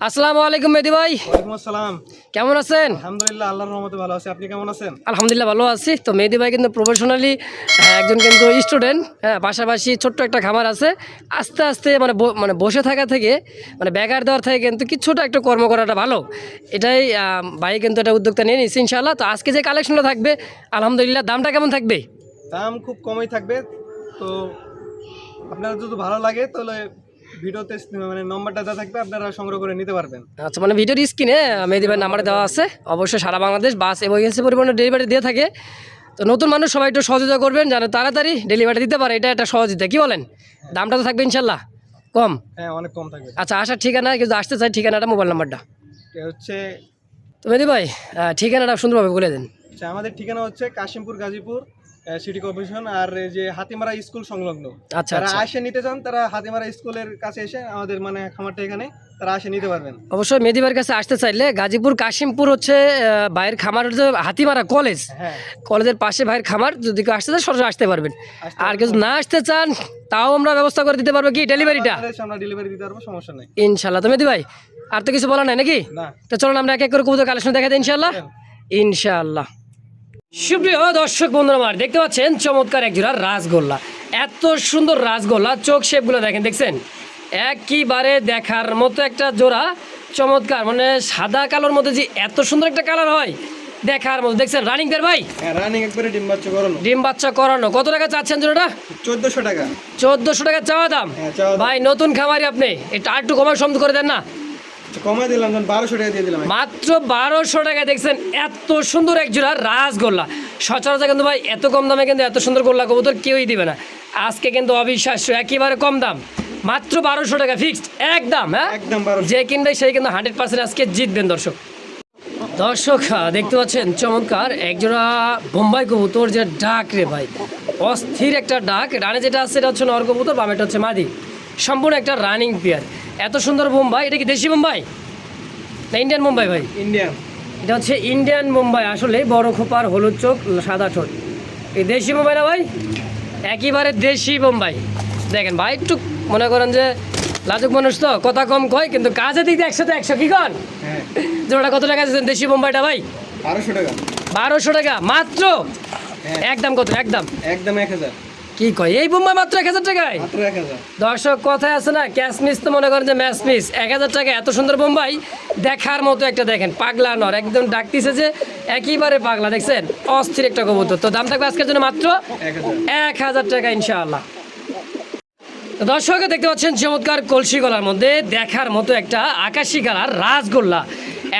আসসালামু আলাইকুম মেহেদী ভাই। ওয়ালাইকুম আসসালাম। কেমন আছেন? আলহামদুলিল্লাহ, আল্লাহর রহমতে ভালো আছি। আপনি কেমন আছেন? আলহামদুলিল্লাহ ভালো আছি। তো মেহেদী ভাই কিন্তু প্রফেশনালি একজন কিন্তু স্টুডেন্ট, হ্যাঁ, পাশাপাশি ছোট্ট একটা খামার আছে। আস্তে আস্তে মানে বসে থাকা থেকে, মানে বেকার দেওয়ার থেকে কিন্তু কিছুটা একটু কর্ম করাটা ভালো, এটাই ভাই কিন্তু এটা উদ্যোগটা নিয়ে নিচ্ছে ইনশাআল্লাহ। তো আজকে যে কালেকশনটা থাকবে আলহামদুলিল্লাহ, দামটা কেমন থাকবে? দাম খুব কমই থাকবে। তো আপনার যদি ভালো লাগে তাহলে ভিডিওতে মানে নম্বরটা দেওয়া থাকবে, আপনারা সংগ্রহ করে নিতে পারবেন। আচ্ছা, মানে ভিডিওর স্ক্রিনে মেহেদী ভাই নাম্বার দেওয়া আছে। অবশ্যই সারা বাংলাদেশ বাস এবং এজেন্সি পরিবহনের ডেলিভারি দিয়ে থাকে। তো নতুন মানুষ সবাই একটু সহযোগিতা করবেন যেন তাড়াতাড়ি ডেলিভারি দিতে পারে, এটা একটা সহযোগিতা। কি বলেন? দামটা তো থাকবে ইনশাল্লাহ কম? হ্যাঁ, অনেক কম থাকবে। আচ্ছা, আসার ঠিকানা কিন্তু আসতে চাই, ঠিকানাটা মোবাইল নাম্বারটা এটা হচ্ছে তো মেহেদী ভাই ঠিকানাটা সুন্দরভাবে বলে দেন। আমাদের ঠিকানা হচ্ছে কাশিমপুর গাজীপুর সিটি কর্পোরেশন, আর এই যে হাতিমারা স্কুল সংলগ্ন। আচ্ছা, যারা আচ্ছা, আসে নিতে চান তারা হাতিমারা স্কুলের কাছে এসে আমাদের মানে খামারটা এখানে, তারা আসে নিতে পারবেন। অবশ্যই মেহেদী ভাইয়ের কাছে আসতে চাইলে গাজীপুর কাশিমপুর হচ্ছে ভাইয়ের খামার, যে হাতিমারা কলেজ, হ্যাঁ, কলেজের পাশে ভাইয়ের খামার। যদি কেউ আসতে চান সরাসরি আসতে পারবেন। আর কেউ না আসতে চান তাও আমরা ব্যবস্থা করে দিতে পারবো, কি ডেলিভারিটা আমরা ডেলিভারি দিতে পারবো, সমস্যা নেই ইনশাল্লাহ। তো মেহেদী ভাই আর তো কিছু বলা নাই নাকি? না। তো চলুন আমরা এক এক করে কবুতর কালেকশন দেখাতে ইনশাল্লাহ। ইনশাআল্লাহ। সুপ্রিয় দর্শক বন্ধুরা, আমার দেখতে পাচ্ছেন চমৎকার এক জোড়া রাজগোল্লা। এত সুন্দর রাজগোল্লা, চোখ শেপগুলো দেখেন, দেখছেন একবারে দেখার মতো একটা জোড়া। চমৎকার, মানে সাদা কালোর মধ্যে যে এত সুন্দর একটা কালার হয় দেখার মতো। দেখছেন রানিং পেয়ার ভাই? হ্যাঁ, রানিং একবারে ডিম বাচ্চা করানো। ডিম বাচ্চা করানো। কত টাকা চাচ্ছেন জোড়াটা? 1400 টাকা। 1400 টাকা চাওয়া দাম? হ্যাঁ, চাওয়া দাম। ভাই নতুন খামারি আপনি, এটা আর একটু কমায় সমঝ করে দেন না? কমাই দিলাম, 1200 টাকা দিয়ে দিলাম। মাত্র 1200 টাকা। দেখছেন এত সুন্দর এক জোড়া রাজগোল্লা। সচরাচর কিন্তু ভাই এত কম দামে কিন্তু এত সুন্দর গোল্লা কবুতর কেউই দিবে না। আজকে কিন্তু অবিশ্বাস্য, একেবারে কম দাম, মাত্র 1200 টাকা ফিক্সড একদম। হ্যাঁ, একদম 1200। যে কিনবে সেই কিন্তু 100% আজকে জিতবেন দর্শক। দর্শক দেখতে পাচ্ছেন চমৎকার একজোড়া বোম্বাই কবুতর, যে ডাক রে ভাই, অস্থির একটা ডাক। রানে যেটা আছে এটা হচ্ছে নর কবুতর, বামেটা হচ্ছে মাদি, সম্পূর্ণ একটা রানিং পেয়ার। এত সুন্দর বোম্বাই। এটা কি দেশি বোম্বাই না ইন্ডিয়ান মুম্বাই ভাই? ইন্ডিয়ান। এটা হচ্ছে ইন্ডিয়ান মুম্বাই। আসলে বড় খোপার, হলুদ চোখ, সাদা ঠোঁট। এই দেশি মুম্বাই না ভাই? একেবারে দেশি মুম্বাই। দেখেন ভাই, একটু মনে করেন যে লাজুক মানুষ তো, কথা কম কয়, কিন্তু কাজে দিক 100তে 100। কি কন? হ্যাঁ, জোড়াটা কত টাকা দিচ্ছেন দেশি মুম্বাইটা ভাই? 1200 টাকা। 1200 টাকা মাত্র? হ্যাঁ। একদম কত? একদম একদম 1000। কি কয় এই বোম্বাই মাত্র 1000 টাকায়? মাত্র 1000। দর্শক কথায় আছে না, ক্যাশ মিস তো মনে করেন যে ম্যাচ মিস। 1000 টাকা এত সুন্দর বোম্বাই দেখার মতো একটা। দেখেন পাগলা নর, একদম ডাকতেছে যে একেবারে পাগলা। দেখছেন অস্থির একটা কবুতর। তো দাম থাকবে আজকের জন্য মাত্র 1000 টাকা ইনশাআল্লাহ। তো দর্শক দেখতে পাচ্ছেন চমৎকার কলসি গলার মধ্যে দেখার মতো একটা আকাশি কালার রাজগোল্লা।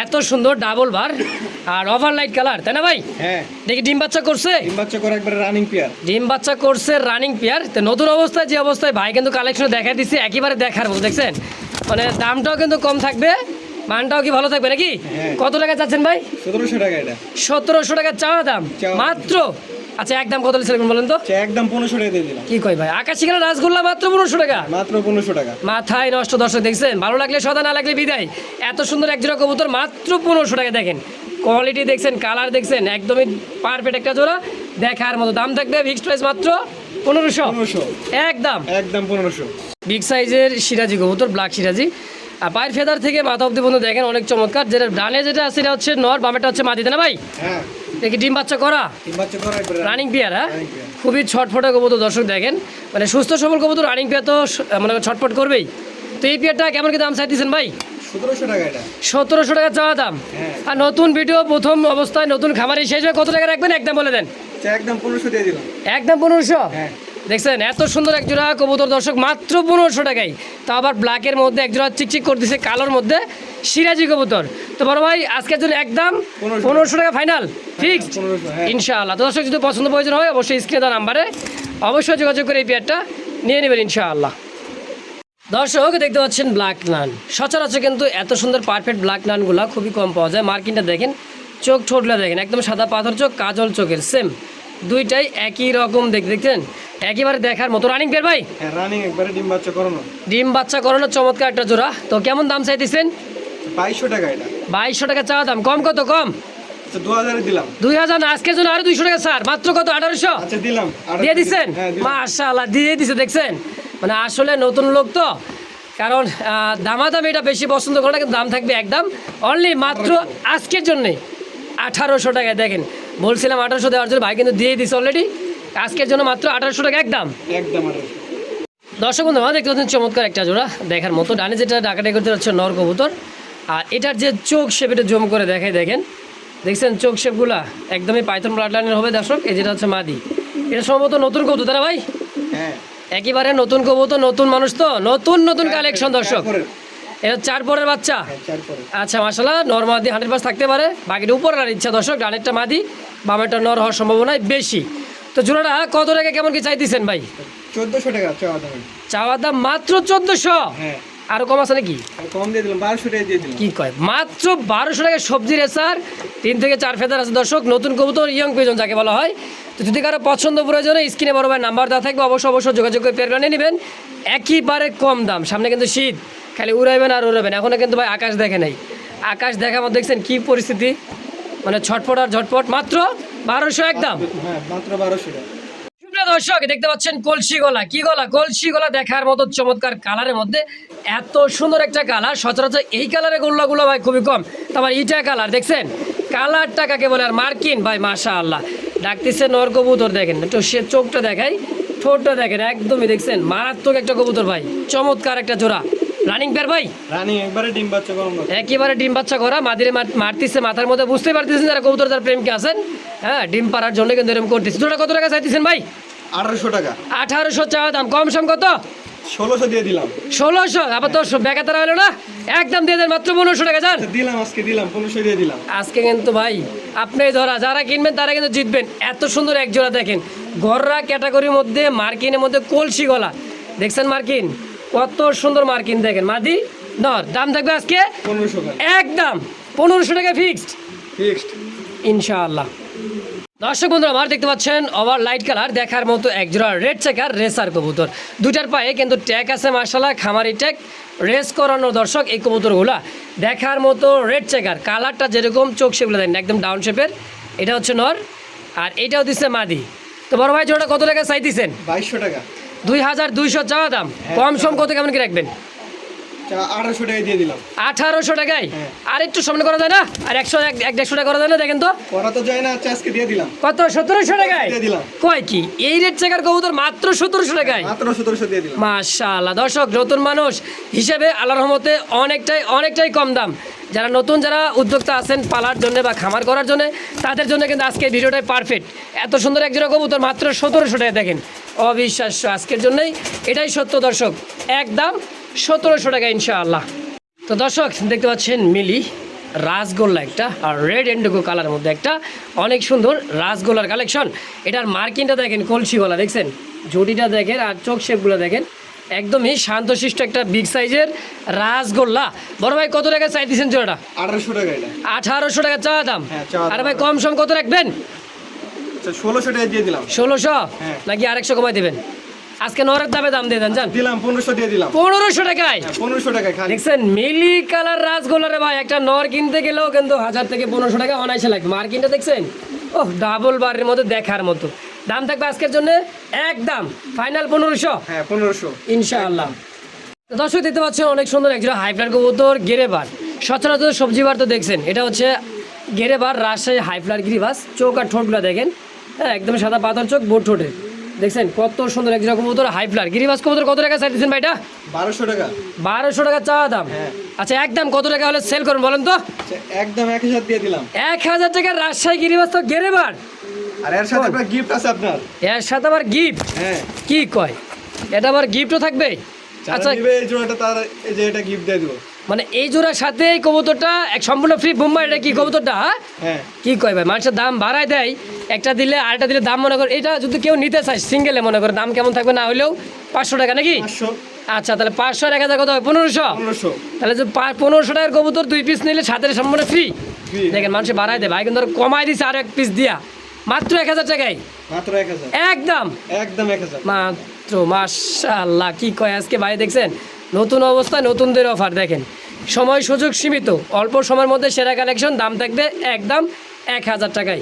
এত সুন্দর ডাবল বার আর ওভারলাইট কালার, তাই না ভাই? হ্যাঁ, দেখি ডিম বাচ্চা করছে। ডিম বাচ্চা করে একবারে রানিং পেয়ার। ডিম বাচ্চা করছে রানিং পেয়ার। তো নতুন অবস্থায় যে অবস্থায় ভাই কিন্তু কালেকশন দেখা দিচ্ছে, একেবারে দেখার মতো। দেখছেন মানে দামটাও কিন্তু কম থাকবে, মানটাও কি ভালো থাকবে নাকি? হ্যাঁ। কত টাকা চাচ্ছেন ভাই? 1700 টাকা এটা। 1700 টাকা চাওয়া দাম মাত্র? আচ্ছা, একদম কত লিখছিলেন বলেন তো? একদম 1500 টাকা দিয়ে দিলাম। কি কই ভাই, আকাশি কালার রাসগোল্লা মাত্র 1500 টাকা? মাত্র 1500 টাকা। মাথায় নষ্ট। দর্শক দেখছেন, ভালো লাগলে সদা, না লাগলে বিদায়। এত সুন্দর এক জোড়া কবুতর মাত্র 1500 টাকা। দেখেন কোয়ালিটি দেখছেন, কালার দেখছেন, একদমই পারফেক্ট একটা জোড়া দেখার মতো। দাম থাকবে ফিক্সড প্রাইস মাত্র 1500 একদম। একদম 1500। বিগ সাইজের সিরাজি কবুতর, ব্ল্যাক সিরাজি। আর পায়ের ফেদার থেকে মাথা অব্দি বন্ধু দেখেন অনেক চমৎকার। যেটা ডানে যেটা আছে এটা হচ্ছে নর, বামেটা হচ্ছে মাদি, তাই না ভাই? হ্যাঁ, দেখি ডিম বাচ্চা করা ডিম বাচ্চা করে একবারে রানিং পেয়ার। হ্যাঁ, running pair। খুবই ছটফটা কবুতর। দর্শক দেখেন, মানে সুস্থ সবল কবুতর রানিং পেয়ার তো মানে ছটফট করবেই। তো এই পেয়ারটা কেমন কি দাম চাইতেছেন ভাই? 1700 টাকা এটা। 1700 টাকা চাওয়া দাম। হ্যাঁ। আর নতুন ভিডিও, প্রথম অবস্থায় নতুন খামারি শেষ হয়ে কত টাকা রাখবেন একদম বলে দেন। একদম 1500 দিয়ে দিলাম। একদম 1500? হ্যাঁ। দেখছেন এত সুন্দর এক জোড়া কবুতর দর্শক মাত্র 1500 টাকায়। তো আবার ব্ল্যাকের মধ্যে এক জোড়া চিকচিক করতেছে কালোর মধ্যে সিরাজি কবুতর। তো বড় ভাই আজকের জন্য একদম 1500 টাকা ফাইনাল ফিক্সড 1500। হ্যাঁ। ইনশাআল্লাহ। তো দর্শক যদি পছন্দ প্রয়োজন হয় অবশ্যই স্ক্রিনে দেওয়া নাম্বারে অবশ্যই যোগাযোগ করে এই পেয়ারটা নিয়ে নেবেন ইনশাআল্লাহ। দর্শক দেখতে পাচ্ছেন ব্ল্যাক নান। সচরাচর কিন্তু এত সুন্দর পারফেক্ট ব্ল্যাক নানগুলো খুবই কম পাওয়া যায়। মার্কিনটা দেখেন, চোখ ঠোঁটলা দেখেন, একদম সাদা পাথর চোখ, কাজল চোখের সেম, দুইটাই একই রকম দেখছেন, একেবারে দেখার মতো রানিং পেয়ার ভাই। হ্যাঁ, রানিং একবারে ডিম বাচ্চা করানো। ডিম বাচ্চা করানোর চমৎকার একটা জোড়া। তো কেমন দাম চাইতেছেন? 2200 টাকা এটা। 2200 টাকা চাওয়া দাম। কম কত? কম আচ্ছা, 2000 দিলাম। 2000 না, আজকের জন্য আরো 200 টাকা স্যার। মাত্র কত? 1800 আচ্ছা, দিলাম। দিয়ে দিচ্ছেন? হ্যাঁ, দিলাম। মাশাআল্লাহ দিয়ে দিছে। দেখছেন মানে আসলে নতুন লোক তো কারণ দামাদামি এটা বেশি পছন্দ করে না, কিন্তু দাম থাকবে একদম অনলি মাত্র আজকের জন্যে 1800 টাকায়। দেখেন বলছিলাম 1800 দেওয়ার জন্য, ভাই কিন্তু দিয়ে দিচ্ছে অলরেডি। আজকের জন্য মাত্র 1800 টাকা একদম। একদম দর্শক বন্ধু আমার দেখতে পাচ্ছেন চমৎকার একটা জোড়া দেখার মতো। ডানে যেটা ডাকাডাকি করতে হচ্ছে নর কবুতর, আর এটার যে চোখ শেপ এটা জম করে দেখাই। দেখেন দেখছেন চোখ শেপগুলা একদমই পাইথন ব্লাড লাইনের হবে দর্শক। এই যেটা হচ্ছে মাদি, এটা সম্ভবত নতুন কবুতর তারা ভাই, হ্যাঁ একেবারে নতুন কবুতর, নতুন মানুষ তো, নতুন নতুন কালেকশন দর্শক। এটা 4 পরের বাচ্চা। আচ্ছা মাশাআল্লাহ, নর মাদি 100% থাকতে পারে, বাকিটা উপর আর ইচ্ছা দর্শক। ডানেরটা মাদি, বামেরটা নর হওয়ার সম্ভাবনাই বেশি। তো জোড়াটা কত টাকা কেমন কি চাইতেছেন ভাই? 1400 টাকা চাওয়া দাম মাত্র 1400। হ্যাঁ আরো কম আছে নাকি? কম দিয়ে দিলাম, 1200 টাকা দিয়ে দিলাম। কি কয় মাত্র 1200 টাকা সবজি রেসার, 3 থেকে 4 ফেদার আছে দর্শক। নতুন কবুতর, ইয়ং পিজন যাকে বলা হয়। তো যদি কারো পছন্দ প্রয়োজনে স্ক্রিনে বড় ভাই নাম্বার দেওয়া থাকবে, অবশ্যই যোগাযোগ করে পেয়ারগুলো নিয়ে নেবেন। একেবারে কম দাম, সামনে কিন্তু শীত, খালি উড়াইবেন আর উড়াবেন। এখনও কিন্তু ভাই আকাশ দেখে নাই, আকাশ দেখার মধ্যে দেখছেন কি পরিস্থিতি, মানে ছটফট আর ঝটপট। মাত্র 1200 একদম। হ্যাঁ মাত্র 1200 টাকা। দর্শক দেখতে পাচ্ছেন কলসি গলা, কি গলা, কলসি গলা দেখার মতো চমৎকার কালারের মধ্যে। এত সুন্দর একটা কালার, সচরাচর এই কালারের গোল্লাগুলো ভাই খুবই কম। তারপর ইটা কালার দেখছেন, কালারটা কাকে বলে, আর মার্কিন ভাই মাশাআল্লাহ ডাকতেছে নর কবুতর। দেখেন একটু সে চোখটা দেখাই, ঠোঁটটা দেখেন, একদমই দেখছেন মারাত্মক একটা কবুতর ভাই, চমৎকার একটা জোড়া। রানিং পেয়ার ভাই, রানিং একবারে ডিম বাচ্চা করানো, একেবারে ডিম বাচ্চা করা। মাদিরে মারতেছে মাথার মধ্যে, বুঝতে পারতেছেন যারা কবুতর তার প্রেমকে আছেন। হ্যাঁ ডিম পাড়ার জন্য কিন্তু এরকম করতেছে। জোড়া কত টাকা চাইতেছেন ভাই? 1800 টাকা। 1800 চাওয়া দাম, কম সম কত? 1600 দিয়ে দিলাম। 1600 আবার তো বেকাতারা হলো না, একদম দিয়ে দেন মাত্র 1500 টাকা। যান দিলাম, আজকে দিলাম 1500 দিয়ে দিলাম। আজকে কিন্তু ভাই আপনি ধরা, যারা কিনবেন তারা কিন্তু জিতবেন। এত সুন্দর এক জোড়া দেখেন, গররা ক্যাটাগরির মধ্যে, মার্কিনের মধ্যে কলসি গলা দেখছেন, মার্কিন কত সুন্দর মার্কিন দেখেন। মাদি নর, দাম থাকবে আজকে 1500 টাকা একদম, 1500 টাকা ফিক্সড ইনশাআল্লাহ। দর্শক বন্ধুরা আমার দেখতে পাচ্ছেন ওভার লাইট কালার দেখার মতো একজোড়া রেড চেকার রেসার কবুতর। দুটার পায়ে কিন্তু ট্যাগ আছে মাশাআল্লাহ, খামারি ট্যাগ, রেস করানো দর্শক। এই কবুতরগুলা দেখার মতো রেড চেকার, কালারটা যেরকম চোখ সেগুলো দেন একদম ডাউন শেপের। এটা হচ্ছে নর, আর এইটাও দিচ্ছে মাদি। তো বড় ভাই জোড়া কত টাকা চাইতেছেন? 2200 টাকা। 2200 চাওয়া দাম, কম সম কত কেমন কি রাখবেন? 1800 টাকা দিয়ে দিলাম। 1800 টাকায় আর একটু সামনে করা যায় না? আর 100-150 টাকা করা যায় না? দেখেন তো করা তো যায় না, আজকে দিয়ে দিলাম। কত? 1700 টাকায় দিয়ে দিলাম। কয় কি এই রেড চেকার কবুতর মাত্র 1700 টাকায়? মাত্র 1700 দিয়ে দিলাম। মাশাআল্লাহ দর্শক, নতুন মানুষ হিসেবে আল্লাহর রহমতে অনেকটাই কম দাম। যারা নতুন, যারা উদ্যোক্তা আছেন পালার জন্য বা খামার করার জন্য, তাদের জন্য কিন্তু আজকে ভিডিওটাই পারফেক্ট। এত সুন্দর এক জোড়া কবুতর মাত্র 1700 টাকা, দেখেন অবিশ্বাস্য। আজকের জন্যই এটাই সত্য দর্শক, একদম 1700 টাকা ইনশাআল্লাহ। তো দর্শক দেখতে পাচ্ছেন মিলি রাসগোল্লা একটা, আর রেড এন্ডোগো কালারের মধ্যে একটা অনেক সুন্দর রাসগোল্লার কালেকশন। এটার মার্কিনটা দেখেন, কলসি গলা দেখছেন, জুটিটা দেখেন, আর চোখ শেপগুলো দেখেন, একদমই শান্তশিষ্ট একটা বিগ সাইজের রাসগোল্লা। বড় ভাই কত টাকা চাইতেছেন জোড়াটা? 1800 টাকা। এটা 1800 টাকা চাওয়া দাম। হ্যাঁ, চাওয়া দাম। আর ভাই কম সম কত রাখবেন? 1600 টাকা দিয়ে দিলাম। 1600 হ্যাঁ। নাকি আরেকশো কমাই দেবেন? আজকে নরের দামে দাম দিয়ে দেন, জান দিলাম 1500 দিয়ে দিলাম। 1500 টাকায়। 1500 টাকা খালি। দেখছেন মিলি কালার রাসগোল্লা ভাই, একটা নর কিনতে গেলেও কিন্তু 1000 থেকে 1500 টাকা অনায়াসে লাগবে। মার্কিনটা দেখছেন, ও ডাবল বারের মধ্যে দেখার মতো। দাম থাকবে আজকের জন্য একদম ফাইনাল 1500। হ্যাঁ 1500 ইনশাআল্লাহ। তো দর্শক দেখতে পাচ্ছেন অনেক সুন্দর একজন হাইফ্লার কবুতর, গেরেবার। সচরাচর সবজি বার তো দেখছেন, এটা হচ্ছে গেরেবার, রাজশাহী হাইফ্লার গিরিবাস। চোখ আর ঠোঁটগুলো দেখেন, হ্যাঁ একদম সাদা পাথর চোখ, বোট ঠোঁটে দেখছেন কত সুন্দর একজন কবুতর হাইফ্লার গিরিবাস কবুতর। কত টাকা চাইতেছেন ভাইটা? 1200 টাকা। 1200 টাকা চাওয়া দাম। হ্যাঁ। আচ্ছা একদম কত টাকা হলে সেল করুন বলেন তো? একদম 1000 দিয়ে দিলাম। 1000 টাকার রাজশাহী গিরিবাস তো গেরেবার, আর এর সাথে একটা গিফট আছে আপনার। এর সাথে আবার গিফট? হ্যাঁ। কি কয়, এটা আবার গিফটও থাকবে? আচ্ছা নিবে এই জোড়াটা, তার এই যে এটা গিফট দিয়ে দেব। মানে এই জোড়ার সাথে এই কবুতরটা এক সম্পূর্ণ ফ্রি বোম্বাই। এটা কি কবুতরটা? হ্যাঁ। কি কয় ভাই, মানুষের দাম বাড়ায় দেয়, একটা দিলে আরেকটা দিলে দাম মনে করে। এটা যদি কেউ নিতে চায় সিঙ্গেলে, মনে করে দাম কেমন থাকবে না হলেও 500 টাকা নাকি? 500। আচ্ছা তাহলে 500 আর 1000 কত হয়? 1500। 1500। তাহলে যে 1500 টাকার কবুতর 2 পিস নিলে সাথে সম্পূর্ণ ফ্রি। Free। দেখেন মানুষে বাড়ায় দেয় ভাই, কিন্তু কমাই দিছে আর 1 পিস দিয়া মাত্র 1000 টাকায় মাত্র 1000। একদম 1000। মাত্র। মাশাআল্লাহ কি কয় আজকে ভাই, দেখছেন নতুন অবস্থায় নতুনদের অফার। দেখেন সময় সুযোগ সীমিত, অল্প সময়ের মধ্যে সেরা কালেকশন, দাম থাকবে একদম 1000 টাকায়।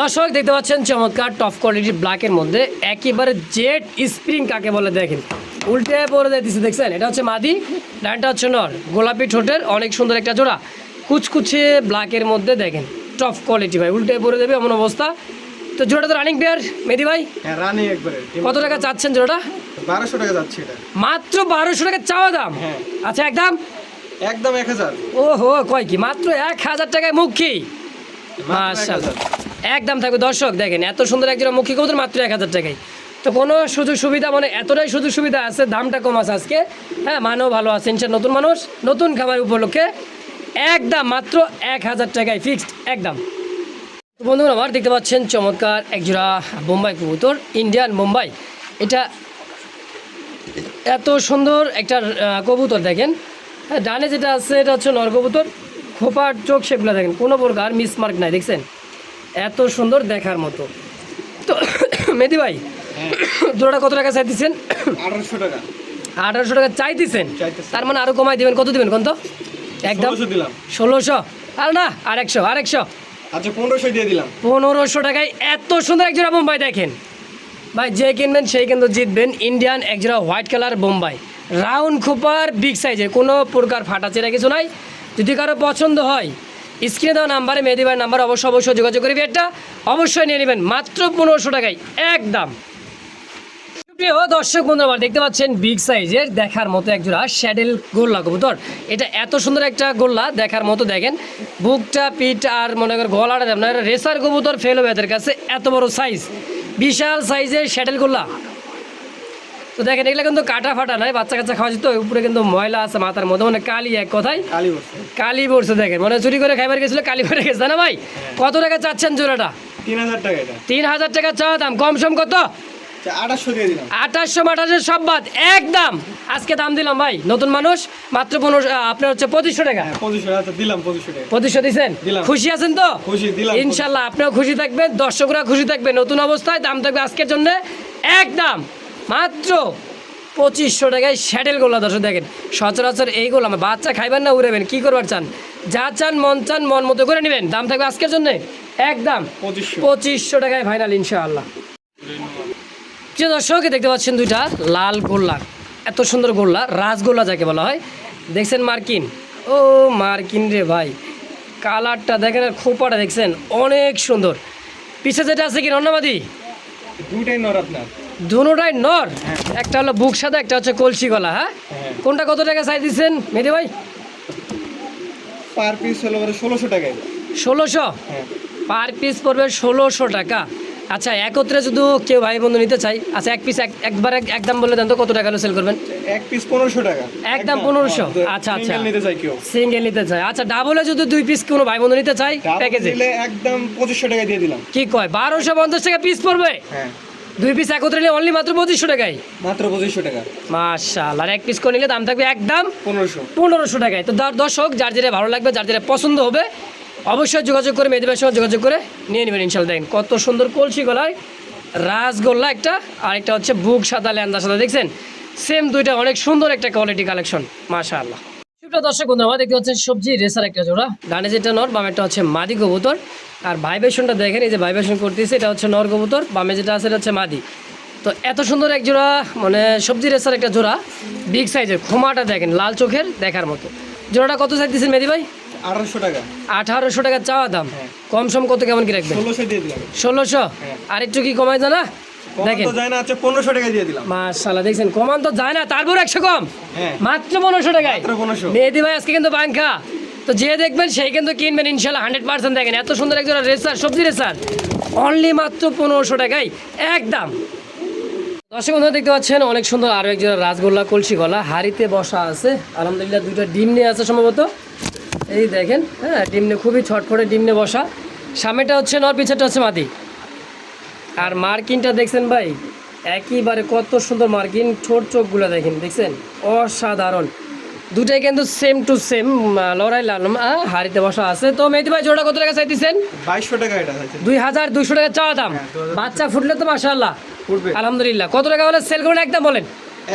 দর্শক দেখতে পাচ্ছেন চমৎকার টপ কোয়ালিটির ব্ল্যাকের মধ্যে একেবারে জেড স্প্রিং কাকে বলে দেখেন, উল্টে পরে দিতেছে, দেখছেন? এটা হচ্ছে মাদি, ডানটা হচ্ছে নর। গোলাপি ঠোঁটের অনেক সুন্দর একটা জোড়া, কুচকুচে ব্ল্যাকের মধ্যে দেখেন, টপ কোয়ালিটি ভাই। উল্টে পরে দেবে এমন অবস্থা। তো জোড়াটা তো রানিং পেয়ার মেহেদি ভাই, হ্যাঁ রানি একবারে। কত টাকা চাচ্ছেন জোড়াটা? 1200 টাকা যাচ্ছে এটা। মাত্র 1200 টাকা চাওয়া দাম? হ্যাঁ। আচ্ছা, একদম একদম 1000। ওহো, কয় কি মাত্র 1000 টাকায় মুখী? মাশাআল্লাহ, একদম থাকবে। দর্শক দেখেন, এত সুন্দর একজোড়া মুখী কবুতর মাত্র 1000 টাকায়। তো কোনো সুযোগ সুবিধা, মানে এতটাই সুযোগ সুবিধা আছে, দামটা কম আছে আজকে। হ্যাঁ, মানও ভালো আছে ইনশাআল্লাহ। নতুন মানুষ, নতুন খামার উপলক্ষে একদম মাত্র 1000 টাকায় ফিক্সড একদম। তো বন্ধুরা আমার দেখতে পাচ্ছেন চমৎকার একজোড়া বোম্বাই কবুতর, ইন্ডিয়ান বোম্বাই। এটা এত সুন্দর একটা কবুতর দেখেন। হ্যাঁ, ডানে যেটা আছে এটা হচ্ছে নর কবুতর। খোপার চোখ শেপগুলো দেখেন, কোনো প্রকার মিসমার্ক নাই, দেখছেন? এত সুন্দর দেখার মতো। তো মেহেদি ভাই, জোড়াটা কত টাকা চাইতেছেন? 1800 টাকা। 1800 টাকা চাইতেছেন? চাইতেছি। তার মানে আরও কমাই দিবেন, কত দিবেন কোন? তো একদম 1600 দিলাম। 1600? আর না, আরেকশো। আচ্ছা 1500 দিয়ে দিলাম। 1500 টাকায় এত সুন্দর একজোড়া বোম্বাই দেখেন ভাই। যে কিনবেন সেই কিন্তু জিতবেন। ইন্ডিয়ান একজোড়া হোয়াইট কালার বোম্বাই, রাউন্ড খোপার, বিগ সাইজের, কোনো প্রকার ফাটা চেরা কিছু নাই। যদি কারো পছন্দ হয় স্ক্রিনে দেওয়া নাম্বারে, মেহেদি ভাইয়ের নাম্বার, অবশ্যই যোগাযোগ করে বিয়েটা অবশ্যই নিয়ে নেবেন মাত্র 1500 টাকায় একদম। প্রিয় দর্শক বন্ধুরা আমার দেখতে পাচ্ছেন বিগ সাইজের দেখার মতো একজোড়া শ্যাডেল গোল্লা কবুতর। এটা এত সুন্দর একটা গোল্লা দেখার মতো, দেখেন বুকটা, পিঠ আর মনে করেন গলাটা, আপনার রেসার কবুতর ফেল হবে এদের কাছে, এত বড় সাইজ, বিশাল সাইজের শ্যাডেল গোল্লা। তো দেখেন এগুলো কিন্তু কাটা ফাটা নাই, বাচ্চা কাচ্চা খাওয়া যেত। উপরে কিন্তু ময়লা আছে মাথার মধ্যে, মানে কালি, এক কথায় কালি পড়ছে। দেখেন মানে চুরি করে খাইবার গেছিল, কালি পড়ে গেছে না ভাই? কত টাকা চাচ্ছেন জোড়াটা? 3000 টাকা এটা। 3000 টাকা চাওয়া দাম, কম সম কত? 2800 দিয়ে দিলাম। 2800 সব বাদ একদম। আজকে দাম দিলাম ভাই, নতুন মানুষ, মাত্র 1500, আপনার হচ্ছে 2500 টাকা। 2500, আচ্ছা দিলাম 2500 টাকা। 2500 দিচ্ছেন? দিলাম। খুশি আছেন তো? খুশি, দিলাম। ইনশাল্লাহ আপনিও খুশি থাকবেন, দর্শকরা খুশি থাকবে। নতুন অবস্থায় দাম থাকবে আজকের জন্য একদম মাত্র 2500 টাকায় শ্যাডেল গোল্লা। দর্শক দেখেন, সচরাচর এই গোল্লা বাচ্চা খাইবেন না, উড়াবেন, কি করবার চান? যা চান মন মতো করে নেবেন। দাম থাকবে আজকের জন্য একদম 2500 টাকায় ফাইনাল ইনশাআল্লাহ। প্রিয় দর্শক দেখতে পাচ্ছেন দুইটা লাল গোল্লা, এত সুন্দর গোল্লা, রাজগোল্লা যাকে বলা হয়। দেখছেন মার্কিন, ও মার্কিন রে ভাই, কালারটা দেখেন আর খোপাটা দেখছেন, অনেক সুন্দর। পিছে যেটা আছে কি নন্নামাদি? দুইটাই নর আপনার। দুটোটাই নর? একটা হলো বুক সাদা, একটা হচ্ছে কলসি গলা। হ্যাঁ, কোনটা কত টাকা চাই দিচ্ছেন মেহেদি ভাই? পার পিস হলো 1600 টাকা। 1600? পার পিস পড়বে 1600 টাকা। আচ্ছা, একত্রে যদি কেউ ভাই বন্ধু নিতে চাই, আচ্ছা এক পিস একবার একদম বলে দেন তো, কত টাকা সেল করবেন? এক পিস 1500 টাকা একদম 1500? আচ্ছা আচ্ছা, সিঙ্গেল নিতে চাই কেউ? সিঙ্গেল নিতে চাই। আচ্ছা, ডাবলে যদি 2 পিস কোনো ভাই বন্ধু নিতে চাই প্যাকেজে, দিলে একদম 2500 টাকা দিয়ে দিলাম। কি কয়, 1250 টাকা পিস পড়বে? হ্যাঁ, 2 পিস একত্রে নিলে অনলি মাত্র 2500 টাকায়। মাত্র 2500 টাকা। মাশাআল্লাহ, আর এক পিস করে নিলে দাম থাকবে একদম 1500 টাকায়। তো দর্শক যার যেটা ভালো লাগবে, যার যেটা পছন্দ হবে, অবশ্যই যোগাযোগ করে মেহেদি ভাইয়ের সঙ্গে যোগাযোগ করে নিয়ে নেবেন ইনশাআল্লাহ। দেখেন কত সুন্দর কলসি গলায় রাজগোল্লা একটা, আর একটা হচ্ছে বুক সাদা, ল্যান্ডার সাদা, দেখছেন সেম দুইটা, অনেক সুন্দর একটা কোয়ালিটি কালেকশন মাশাআল্লাহ। সুপ্রিয় দর্শক বন্ধুরা আমার দেখতে পাচ্ছেন সবজি রেসার একটা জোড়া, ডানে যেটা নর, বামে একটা হচ্ছে মাদি কবুতর। আর ভাইব্রেশনটা দেখেন, এই যে ভাইব্রেশন করতেছে, এটা হচ্ছে নর কবুতর, বামে যেটা আছে এটা হচ্ছে মাদি। তো এত সুন্দর এক জোড়া, মানে সবজি রেসার একটা জোড়া, বিগ সাইজের, খোমাটা দেখেন লাল চোখের দেখার মতো। জোড়াটা কত চাইতেছেন মেহেদি ভাই? 1800 টাকা। 1800 টাকা চাওয়া দাম, কম সম কত কেমন কি রাখবেন? 1600 দিয়ে দিলাম। 1600? আর একটু কি কমায় জানা? দেখেন তো যায় না, আচ্ছা 1500 টাকা দিয়ে দিলাম। মাশাআল্লাহ, দেখছেন কমান তো যায় না, তারপর 100 কম, হ্যাঁ মাত্র 1500 টাকায়। মাত্র 1500। মেহেদি ভাই আজকে কিন্তু বাঙ্কা, তো যে দেখবেন সেই কিন্তু কিনবেন ইনশাআল্লাহ 100%। দেখেন এত সুন্দর একজন রেসার, সবজি রেসার, অনলি মাত্র 1500 টাকায় একদম। দর্শক বন্ধুরা দেখতে পাচ্ছেন অনেক সুন্দর আরও একজন রাজগোল্লা কলসি গলা, হাড়িতে বসা আছে, আলহামদুলিল্লাহ দুইটা ডিম নিয়ে আছে সম্ভবত, এই দেখেন। হ্যাঁ, ডিম নিয়ে খুবই ছটফটে ডিম নিয়ে বসা, সামনেটা হচ্ছে নর, পিছাটা হচ্ছে মাদি। আর মার্কিনটা দেখছেন ভাই, একইবারে কত সুন্দর মার্কিন, ছোট চোখগুলো দেখেন, দেখছেন অসাধারণ। দুটাই কিন্তু সেম টু সেম লড়াই লালম, হাড়িতে বসা আছে। তো মেহেদি ভাই জোড়া কত টাকা চাইতেছেন? 2200 টাকা এটা আছে। 2200 টাকা চাওয়া দাম। বাচ্চা ফুটলে তো মাশাআল্লাহ ফুটবে আলহামদুলিল্লাহ। কত টাকা হলে সেল করবেন একদম বলেন?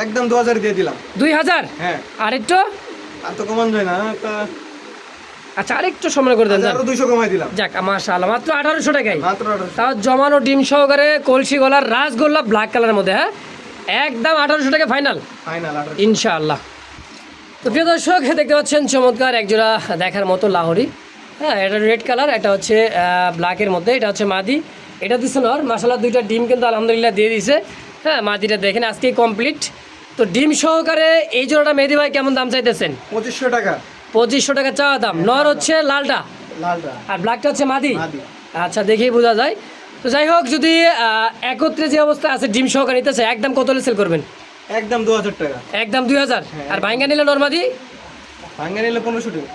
একদম 2000 দিয়ে দিলাম। 2000? হ্যাঁ, আরেকটু? আর তো কমান যায় না তা। আচ্ছা, আরেকটু সময় করে দেন, আরো 200 কমাই দিলাম। যাক মাশাআল্লাহ, মাত্র 1800 টাকায়। মাত্র 1800। তাও জমানো ডিম সহকারে কলসি গলার রাজগোল্লা ব্ল্যাক কালারের মধ্যে। হ্যাঁ, একদম 1800 টাকা ফাইনাল ফাইনাল ইনশাআল্লাহ। তো প্রিয় দর্শক দেখতে পাচ্ছেন চমৎকার একজোড়া দেখার মতো লাহোরি। হ্যাঁ, এটা রেড কালার, এটা হচ্ছে ব্ল্যাকের মধ্যে, এটা হচ্ছে মাদি, এটা দিচ্ছে নর। মাশাআল্লাহ দুইটা ডিম কিন্তু আলহামদুলিল্লাহ দিয়ে দিছে। হ্যাঁ, মাদিটা দেখেন আজকেই কমপ্লিট। তো ডিম সহকারে এই জোড়াটা মেহেদি ভাই কেমন দাম চাইতেছেন? 2500 টাকা। 2500 টাকা চাওয়া দাম। নর হচ্ছে লালটা লালটা আর ব্ল্যাকটা হচ্ছে মাদি। মাদি। আচ্ছা, দেখেই বোঝা যায়। তো যাই হোক, যদি একত্রে যে অবস্থা আছে ডিম সহকারে নিতে চাই, একদম কত সেল করবেন? একদম 2000 টাকা। একদম 2000। আর ভাঙ্গা নিলে নরমাদি ভাঙ্গা নিলে 1500 টাকা।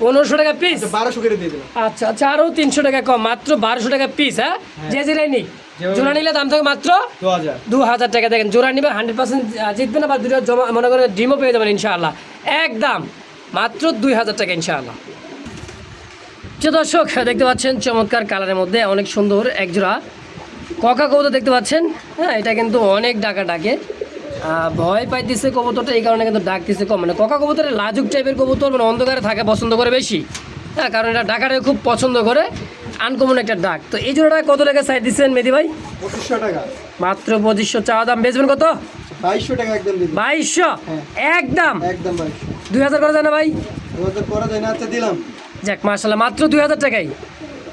1500 টাকা পিস। 1200 করে দিয়ে দিলাম। আচ্ছা আচ্ছা, আরও 300 টাকা কম, মাত্র 1200 টাকা পিস। হ্যাঁ, যে জেরাই নিক জোড়া নিলে দাম থাকে মাত্র 2000 টাকা। দেখেন জোড়া নিবে 100% জিতবেন, আবার দুটো জমা মনে করে ডিমও পেয়ে যাবেন ইনশাআল্লাহ। একদম মাত্র 2000 টাকা ইনশাআল্লাহ। যে দর্শক দেখতে পাচ্ছেন চমৎকার কালারের মধ্যে অনেক সুন্দর একজোড়া ককা কবুতর দেখতে পাচ্ছেন। হ্যাঁ, এটা কিন্তু অনেক ডাকা ডাকে, ভয় পাইতেছে কবুতরটা, এই কারণে কিন্তু ডাকতেছে কম। মানে ককা কবুতরের লাজুক টাইপের কবুতর, মানে অন্ধকারে থাকে পছন্দ করে বেশি। হ্যাঁ, কারণ এটা ডাকাটা খুব পছন্দ করে, আনকমন একটা ডাক। তো এই জোড়াটা কত টাকা চাই দিচ্ছেন মেহেদি ভাই? 2500 টাকা। মাত্র 2500 চাওয়া দাম। বেচবেন কত? 2200 টাকা একদম দিয়ে দিলাম। 2200 একদম। একদম 2200। 2000 করা যায় না ভাই? 2000 করা যায় না? আচ্ছা দিলাম। যাক মাশাআল্লাহ, মাত্র 2000 টাকাই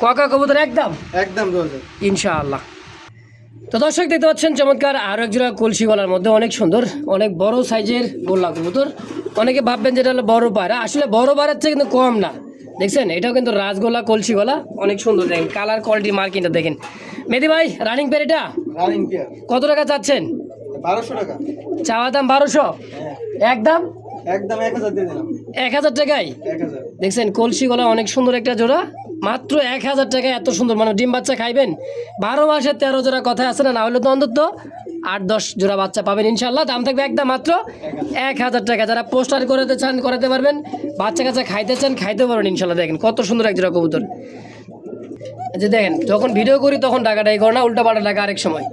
ককা কবুতর একদম একদম 2000 ইনশাআল্লাহ। তো দর্শক দেখতে পাচ্ছেন চমৎকার আরও এক জোড়া কলসি গলার মধ্যে অনেক সুন্দর, অনেক বড় সাইজের গোল্লা কবুতর। অনেকে ভাববেন যেটা হলো বড় পায়রা, আসলে বড় পায়রার চেয়ে কিন্তু কম না। দেখছেন, এটাও কিন্তু রাজগোলা কলসি গলা, অনেক সুন্দর। দেখেন কালার কোয়ালিটি মার্কিংটা দেখেন। মেহেদি ভাই রানিং পেয়ার এটা রানিং পেয়ার। কত টাকা চাচ্ছেন? 1200 টাকা। চাওয়া দাম 1200। একদম একদম 1000 দিয়ে দিলাম। 1000 টাকায় 1000। দেখছেন কলসি গলা অনেক সুন্দর একটা জোড়া, মাত্র 1000 টাকায় এত সুন্দর। মানে ডিম বাচ্চা খাইবেন 12 মাসে 13 জোড়া কথা আছে না, না হলে তো অন্তত 8-10 জোড়া বাচ্চা পাবেন ইনশাল্লাহ। দাম থাকবে একদম মাত্র 1000 টাকা। যারা পোস্টার করাতে চান করাতে পারবেন, বাচ্চা কাচ্চা খাইতে চান খাইতে পারবেন ইনশাল্লাহ। দেখেন কত সুন্দর এক জোড়া কবুতর। যে দেখেন যখন ভিডিও করি তখন ডাকাটাই করে না, উল্টা পাল্টা ডাকা আরেক সময়।